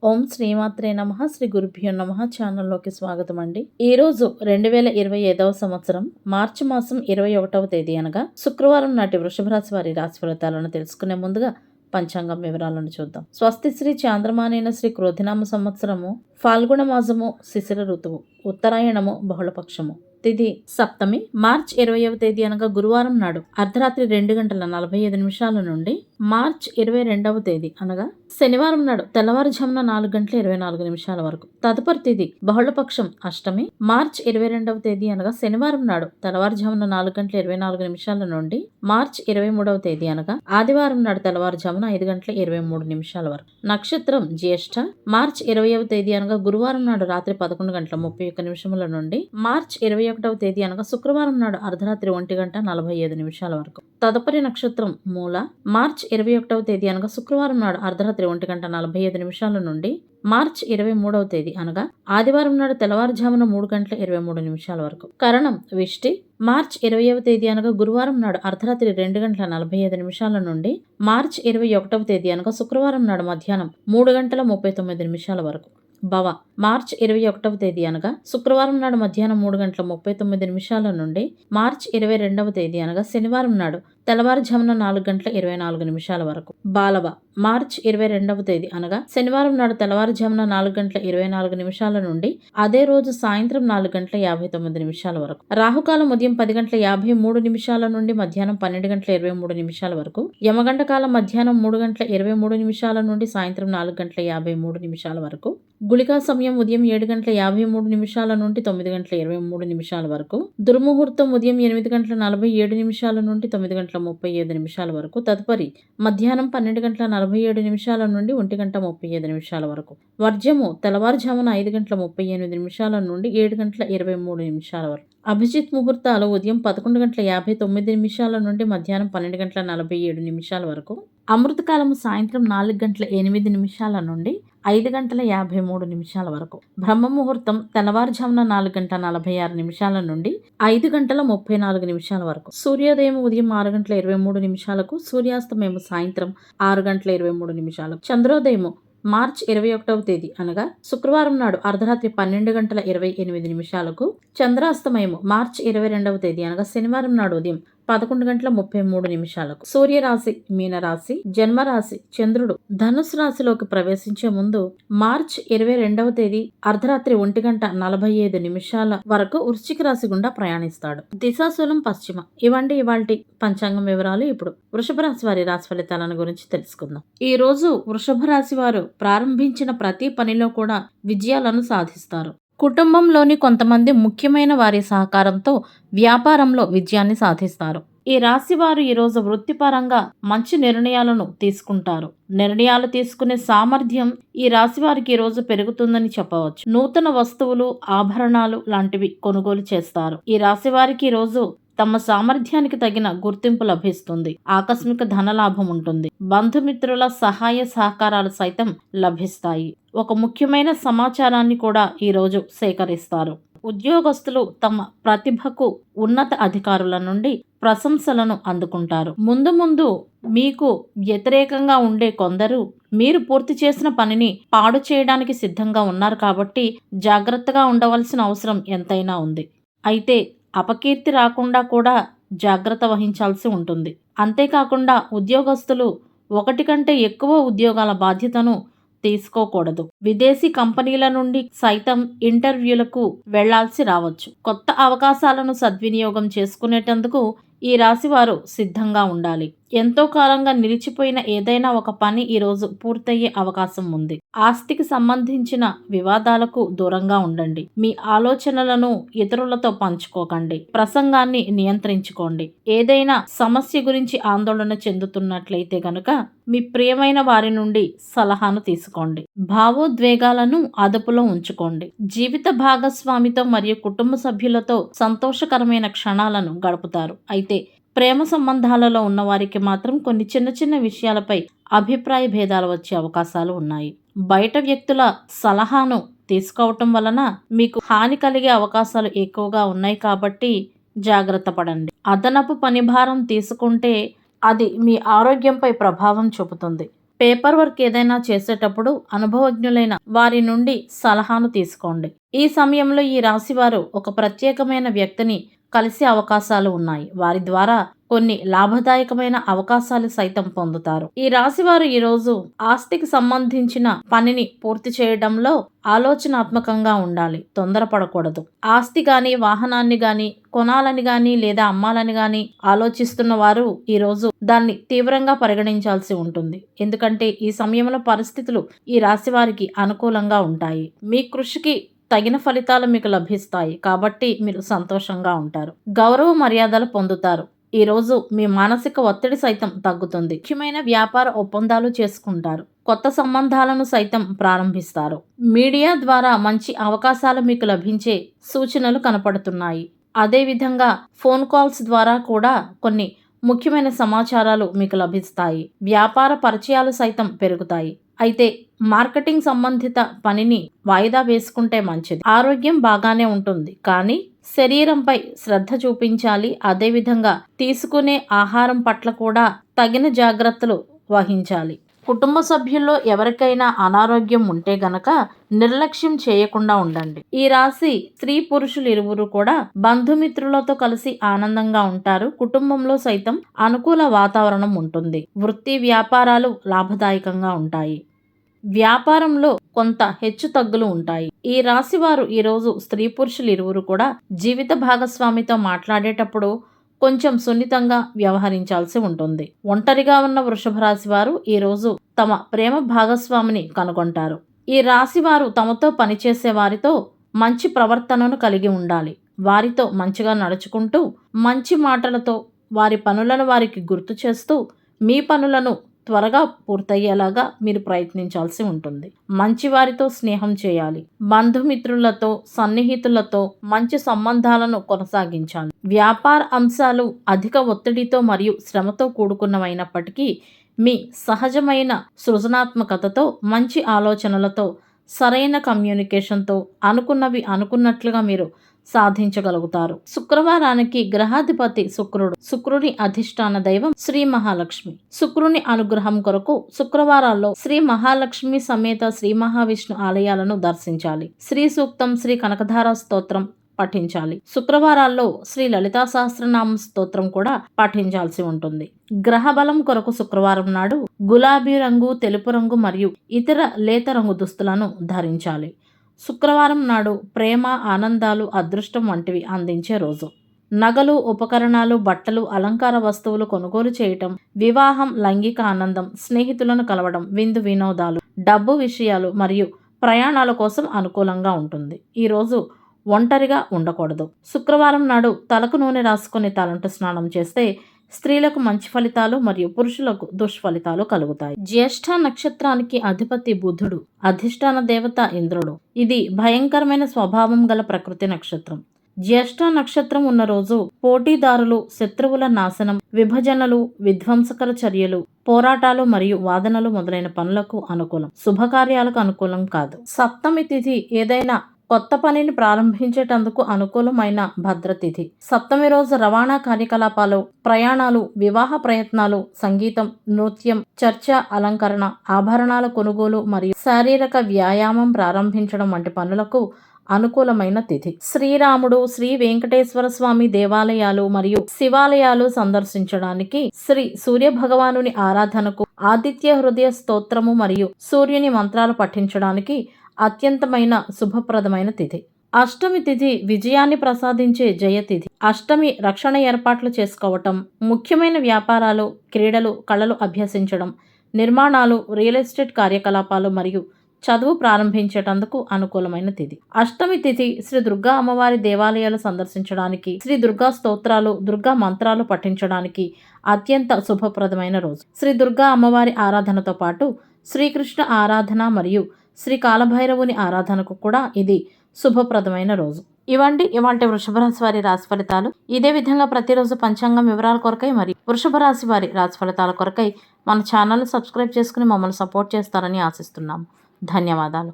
ఓం శ్రీమాత్రే నమః. శ్రీ గురుభ్యో నమః. ఛానల్లోకి స్వాగతం అండి. ఈరోజు 2025వ సంవత్సరం మార్చి మాసం 21వ తేదీ అనగా శుక్రవారం నాటి వృషభ రాశి వారి రాశి ఫలితాలను తెలుసుకునే ముందుగా పంచాంగం వివరాలను చూద్దాం. స్వస్తి శ్రీ చాంద్రమానేన శ్రీ క్రోధినామ సంవత్సరము ఫాల్గుణ మాసము శిశిర ఋతువు ఉత్తరాయణము బహుళపక్షము తిథి సప్తమి మార్చ్ 20వ తేదీ అనగా గురువారం నాడు అర్ధరాత్రి 2:45 నుండి మార్చ్ 22వ తేదీ అనగా శనివారం నాడు తెల్లవారుజామున 4:24 వరకు. తదుపరి తిథి బహుళపక్షం అష్టమి మార్చ్ 22వ తేదీ అనగా శనివారం నాడు తెల్లవారుజామున 4:24 నుండి మార్చ్ 23వ తేదీ అనగా ఆదివారం నాడు తెల్లవారుజామున 5:23 వరకు. నక్షత్రం జ్యేష్ఠ మార్చ్ 20వ తేదీ అనగా గురువారం నాడు రాత్రి 11:31 నుండి మార్చ్ 21వ తేదీ అనగా శుక్రవారం నాడు అర్ధరాత్రి 1:45 వరకు. తదుపరి నక్షత్రం మూల మార్చ్ 21వ తేదీ అనగా శుక్రవారం నాడు అర్ధరాత్రి 1:45 నుండి మార్చ్ 23వ తేదీ అనగా ఆదివారం నాడు తెల్లవారుజామున 3:23 వరకు. కరణం విష్టి మార్చ్ 20వ తేదీ అనగా గురువారం నాడు అర్ధరాత్రి 2:45 నుండి మార్చ్ 21వ తేదీ అనగా శుక్రవారం నాడు మధ్యాహ్నం 3:39 వరకు. భవ మార్చ్ 21వ తేదీ అనగా శుక్రవారం నాడు మధ్యాహ్నం 3:39 నుండి మార్చ్ 22వ తేదీ అనగా శనివారం నాడు తెల్లవారుజామున 4:24 వరకు. బాలవ మార్చ్ 22వ తేదీ అనగా శనివారం నాడు తెల్లవారుజామున 4:24 నుండి అదే రోజు సాయంత్రం 4:59 వరకు. రాహుకాలం ఉదయం 10:53 నుండి మధ్యాహ్నం 12:23 వరకు. యమగంట కాలం మధ్యాహ్నం 3:23 నుండి సాయంత్రం 4:53 వరకు. గుళికా సమయం ఉదయం 7:53 నుండి 9:23 వరకు. దుర్ముహూర్తం ఉదయం 8:47 నుండి 9:37 వరకు. తదుపరి మధ్యాహ్నం 12:47 నుండి 1:35 వరకు. వర్జము తెల్లవారుజామున 5:38 నుండి 7:23 వరకు. అభిజిత్ ముహూర్తాలు ఉదయం 11:59 నుండి మధ్యాహ్నం 12:47 వరకు. అమృతకాలము సాయంత్రం 4:08 నుండి 5:53 వరకు. బ్రహ్మ ముహూర్తం తెల్లవారుజామున 4:46 నుండి 5:34 వరకు. సూర్యోదయం ఉదయం 6:23 సూర్యాస్తమయం సాయంత్రం 6:23. చంద్రోదయము మార్చ్ 21వ తేదీ అనగా శుక్రవారం నాడు అర్ధరాత్రి 12:28 చంద్రాస్తమయము మార్చ్ 22వ తేదీ అనగా శనివారం నాడు ఉదయం 11:33. సూర్యరాశి మీనరాశి, జన్మరాశి చంద్రుడు ధనుసు రాశిలోకి ప్రవేశించే ముందు మార్చ్ 22వ తేదీ అర్ధరాత్రి 1:45 వరకు వృశ్చిక రాశి గుండా ప్రయాణిస్తాడు. దిశాశూలం పశ్చిమ. ఇవండి ఇవాల్టి పంచాంగం వివరాలు. ఇప్పుడు వృషభ రాశి వారి రాశి ఫలితాలను గురించి తెలుసుకుందాం. ఈ రోజు వృషభ రాశి వారు ప్రారంభించిన ప్రతి పనిలో కూడా విజయాలను సాధిస్తారు. కుటుంబంలోని కొంతమంది ముఖ్యమైన వారి సహకారంతో వ్యాపారంలో విజయాన్ని సాధిస్తారు. ఈ రాశి వారు ఈరోజు వృత్తిపరంగా మంచి నిర్ణయాలను తీసుకుంటారు. నిర్ణయాలు తీసుకునే సామర్థ్యం ఈ రాశి వారికి ఈరోజు పెరుగుతుందని చెప్పవచ్చు. నూతన వస్తువులు, ఆభరణాలు లాంటివి కొనుగోలు చేస్తారు. ఈ రాశి వారికి ఈరోజు తమ సామర్థ్యానికి తగిన గుర్తింపు లభిస్తుంది. ఆకస్మిక ధనలాభం ఉంటుంది. బంధుమిత్రుల సహాయ సహకారాలు సైతం లభిస్తాయి. ఒక ముఖ్యమైన సమాచారాన్ని కూడా ఈరోజు సేకరిస్తారు. ఉద్యోగస్తులు తమ ప్రతిభకు ఉన్నత అధికారుల నుండి ప్రశంసలను అందుకుంటారు. ముందు మీకు వ్యతిరేకంగా ఉండే కొందరు మీరు పూర్తి చేసిన పనిని పాడు చేయడానికి సిద్ధంగా ఉన్నారు కాబట్టి జాగ్రత్తగా ఉండవలసిన అవసరం ఎంతైనా ఉంది. అయితే అపకీర్తి రాకుండా కూడా జాగ్రత్త వహించాల్సి ఉంటుంది. అంతేకాకుండా ఉద్యోగస్తులు ఒకటి కంటే ఎక్కువ ఉద్యోగాల బాధ్యతను తీసుకోకూడదు. విదేశీ కంపెనీల నుండి సైతం ఇంటర్వ్యూలకు వెళ్లాల్సి రావచ్చు. కొత్త అవకాశాలను సద్వినియోగం చేసుకునేటందుకు ఈ రాశి వారు సిద్ధంగా ఉండాలి. ఎంతో కాలంగా నిలిచిపోయిన ఏదైనా ఒక పని ఈరోజు పూర్తయ్యే అవకాశం ఉంది. ఆస్తికి సంబంధించిన వివాదాలకు దూరంగా ఉండండి. మీ ఆలోచనలను ఇతరులతో పంచుకోకండి. ప్రసంగాన్ని నియంత్రించుకోండి. ఏదైనా సమస్య గురించి ఆందోళన చెందుతున్నట్లయితే గనుక మీ ప్రియమైన వారి నుండి సలహాను తీసుకోండి. భావోద్వేగాలను అదుపులో ఉంచుకోండి. జీవిత భాగస్వామితో మరియు కుటుంబ సభ్యులతో సంతోషకరమైన క్షణాలను గడుపుతారు. అయితే ప్రేమ సంబంధాలలో ఉన్నవారికి మాత్రం కొన్ని చిన్న విషయాలపై అభిప్రాయ భేదాలు వచ్చే అవకాశాలు ఉన్నాయి. బయట వ్యక్తుల సలహాను తీసుకోవటం వలన మీకు హాని కలిగే అవకాశాలు ఎక్కువగా ఉన్నాయి కాబట్టి జాగ్రత్త పడండి. అదనపు పనిభారం తీసుకుంటే అది మీ ఆరోగ్యంపై ప్రభావం చూపుతుంది. పేపర్ వర్క్ ఏదైనా చేసేటప్పుడు అనుభవజ్ఞులైన వారి నుండి సలహాను తీసుకోండి. ఈ సమయంలో ఈ రాశివారు ఒక ప్రత్యేకమైన వ్యక్తిని కలిసే అవకాశాలు ఉన్నాయి. వారి ద్వారా కొన్ని లాభదాయకమైన అవకాశాలు సైతం పొందుతారు. ఈ రాశివారు ఈరోజు ఆస్తికి సంబంధించిన పనిని పూర్తి చేయడంలో ఆలోచనాత్మకంగా ఉండాలి. తొందరపడకూడదు. ఆస్తి గాని, వాహనాన్ని గాని కొనాలని గాని లేదా అమ్మాలని గాని ఆలోచిస్తున్న వారు ఈరోజు దాన్ని తీవ్రంగా పరిగణించాల్సి ఉంటుంది. ఎందుకంటే ఈ సమయంలో పరిస్థితులు ఈ రాశి వారికి అనుకూలంగా ఉంటాయి. మీ కృషికి తగిన ఫలితాలు మీకు లభిస్తాయి. కాబట్టి మీరు సంతోషంగా ఉంటారు. గౌరవ మర్యాదలు పొందుతారు. ఈరోజు మీ మానసిక ఒత్తిడి సైతం తగ్గుతుంది. ముఖ్యమైన వ్యాపార ఒప్పందాలు చేసుకుంటారు. కొత్త సంబంధాలను సైతం ప్రారంభిస్తారు. మీడియా ద్వారా మంచి అవకాశాలు మీకు లభించే సూచనలు కనపడుతున్నాయి. అదేవిధంగా ఫోన్ కాల్స్ ద్వారా కూడా కొన్ని ముఖ్యమైన సమాచారాలు మీకు లభిస్తాయి. వ్యాపార పరిచయాలు సైతం పెరుగుతాయి. అయితే మార్కెటింగ్ సంబంధిత పనిని వాయిదా వేసుకుంటే మంచిది. ఆరోగ్యం బాగానే ఉంటుంది, కానీ శరీరంపై శ్రద్ధ చూపించాలి. అదేవిధంగా తీసుకునే ఆహారం పట్ల కూడా తగిన జాగ్రత్తలు వహించాలి. కుటుంబ సభ్యుల్లో ఎవరికైనా అనారోగ్యం ఉంటే గనక నిర్లక్ష్యం చేయకుండా ఉండండి. ఈ రాశి స్త్రీ పురుషులు ఇరువురు కూడా బంధుమిత్రులతో కలిసి ఆనందంగా ఉంటారు. కుటుంబంలో సైతం అనుకూల వాతావరణం ఉంటుంది. వృత్తి వ్యాపారాలు లాభదాయకంగా ఉంటాయి. వ్యాపారంలో కొంత హెచ్చు తగ్గులు ఉంటాయి. ఈ రాశి వారు ఈరోజు స్త్రీ పురుషులు ఇరువురు కూడా జీవిత భాగస్వామితో మాట్లాడేటప్పుడు కొంచెం సున్నితంగా వ్యవహరించాల్సి ఉంటుంది. ఒంటరిగా ఉన్న వృషభ రాశి వారు ఈరోజు తమ ప్రేమ భాగస్వామిని కనుగొంటారు. ఈ రాశి వారు తమతో పనిచేసే వారితో మంచి ప్రవర్తనను కలిగి ఉండాలి. వారితో మంచిగా నడుచుకుంటూ మంచి మాటలతో వారి పనులను వారికి గుర్తు చేస్తూ మీ పనులను త్వరగా పూర్తయ్యేలాగా మీరు ప్రయత్నించాల్సి ఉంటుంది. మంచి వారితో స్నేహం చేయాలి. బంధుమిత్రులతో, సన్నిహితులతో మంచి సంబంధాలను కొనసాగించాలి. వ్యాపార అంశాలు అధిక ఒత్తిడితో మరియు శ్రమతో కూడుకున్నవైనప్పటికీ మీ సహజమైన సృజనాత్మకతతో, మంచి ఆలోచనలతో, సరైన కమ్యూనికేషన్తో అనుకున్నవి అనుకున్నట్లుగా మీరు సాధించగలుగుతారు. శుక్రవారానికి గ్రహాధిపతి శుక్రుడు. శుక్రుని అధిష్టాన దైవం శ్రీ మహాలక్ష్మి. శుక్రుని అనుగ్రహం కొరకు శుక్రవారాల్లో శ్రీ మహాలక్ష్మి సమేత శ్రీ మహావిష్ణు ఆలయాలను దర్శించాలి. శ్రీ సూక్తం, శ్రీ కనకధార స్తోత్రం పఠించాలి. శుక్రవారాల్లో శ్రీ లలితా సహస్రనామ స్తోత్రం కూడా పఠించాల్సి ఉంటుంది. గ్రహ బలం కొరకు శుక్రవారం నాడు గులాబీ రంగు, తెలుపు రంగు మరియు ఇతర లేత రంగు దుస్తులను ధరించాలి. శుక్రవారం నాడు ప్రేమ, ఆనందాలు, అదృష్టం వంటివి అందించే రోజు. నగలు, ఉపకరణాలు, బట్టలు, అలంకార వస్తువులు కొనుగోలు చేయటం, వివాహం, లైంగిక ఆనందం, స్నేహితులను కలవడం, విందు వినోదాలు, డబ్బు విషయాలు మరియు ప్రయాణాల కోసం అనుకూలంగా ఉంటుంది. ఈరోజు ఒంటరిగా ఉండకూడదు. శుక్రవారం నాడు తలకు నూనె రాసుకొని తలంటు స్నానం చేస్తే స్త్రీలకు మంచి ఫలితాలు మరియు పురుషులకు దుష్ఫలితాలు కలుగుతాయి. జ్యేష్ఠ నక్షత్రానికి అధిపతి బుధుడు. అధిష్టాన దేవత ఇంద్రుడు. ఇది భయంకరమైన స్వభావం గల ప్రకృతి నక్షత్రం. జ్యేష్ఠ నక్షత్రం ఉన్న రోజు పోటీదారులు, శత్రువుల నాశనం, విభజనలు, విధ్వంసకర చర్యలు, పోరాటాలు మరియు వాదనలు మొదలైన పనులకు అనుకూలం. శుభకార్యాలకు అనుకూలం కాదు. సప్తమి తిథి ఏదైనా కొత్త పనిని ప్రారంభించేటందుకు అనుకూలమైన భద్రతిథి. సప్తమి రోజు రవాణా కార్యకలాపాలు, ప్రయాణాలు, వివాహ ప్రయత్నాలు, సంగీతం, నృత్యం, చర్చ, అలంకరణ, ఆభరణాల కొనుగోలు మరియు శారీరక వ్యాయామం ప్రారంభించడం వంటి పనులకు అనుకూలమైన తిథి. శ్రీరాముడు, శ్రీ వెంకటేశ్వర స్వామి దేవాలయాలు మరియు శివాలయాలు సందర్శించడానికి, శ్రీ సూర్య భగవానుని ఆరాధనకు, ఆదిత్య హృదయ స్తోత్రము మరియు సూర్యుని మంత్రాలు పఠించడానికి అత్యంతమైన శుభప్రదమైన తిథి. అష్టమి తిథి విజయాన్ని ప్రసాదించే జయతిథి. అష్టమి రక్షణ ఏర్పాట్లు చేసుకోవటం, ముఖ్యమైన వ్యాపారాలు, క్రీడలు, కళలు అభ్యసించడం, నిర్మాణాలు, రియల్ ఎస్టేట్ కార్యకలాపాలు మరియు చదువు ప్రారంభించేటందుకు అనుకూలమైన తిథి. అష్టమి తిథి శ్రీ దుర్గా అమ్మవారి దేవాలయాలు సందర్శించడానికి, శ్రీ దుర్గా స్తోత్రాలు, దుర్గా మంత్రాలు పఠించడానికి అత్యంత శుభప్రదమైన రోజు. శ్రీ దుర్గా అమ్మవారి ఆరాధనతో పాటు శ్రీకృష్ణ ఆరాధన మరియు శ్రీ కాలభైరవుని ఆరాధనకు కూడా ఇది శుభప్రదమైన రోజు. ఇవండి ఇవాల్టి వృషభ రాశి వారి రాశి ఫలితాలు. ఇదే విధంగా ప్రతిరోజు పంచాంగం వివరాల కొరకై మరియు వృషభ రాశి వారి రాశి ఫలితాల కొరకై మన ఛానల్ సబ్స్క్రైబ్ చేసుకుని మమ్మల్ని సపోర్ట్ చేస్తారని ఆశిస్తున్నాము. ధన్యవాదాలు.